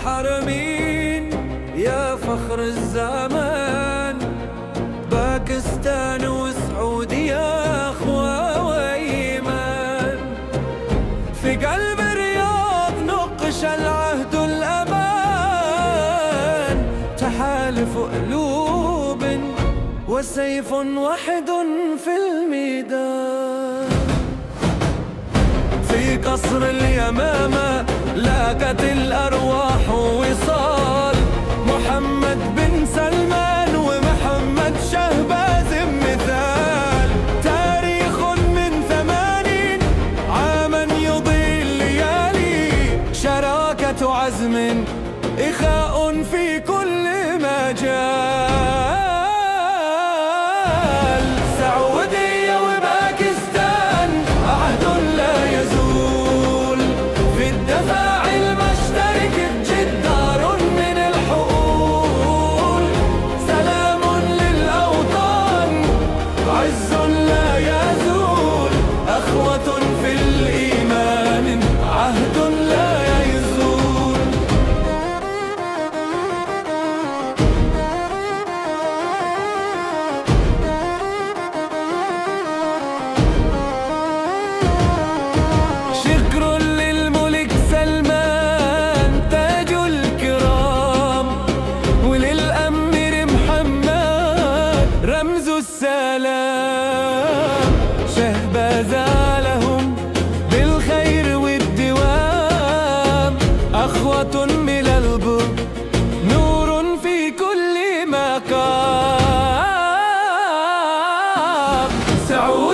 الحرمين يا فخر الزمان، باكستان وسعودية أخوة وإيمان. في قلب الرياض نقش العهد الأمان، تحالف قلوب وسيف واحد في الميدان. في قصر اليمامة لاقت الأرواح وصال، محمد بن سلمان ومحمد شهباز مثال. تاريخ من 80 عاما يضي الليالي، شراكة عزم إخاء في كل مجال. سعودية وباكستان عهد لا يزول، في الدفاع المشترك جدار من الحقول. سلام للأوطان عز لا يزول، أخوة في الإيمان عهد لا يزول. شكر للملك سلمان تاج الكرام، وللأمير محمد رمز السلام. شهباز لهم بالخير والدوام، أخوة من البر نور في كل مقام. سعود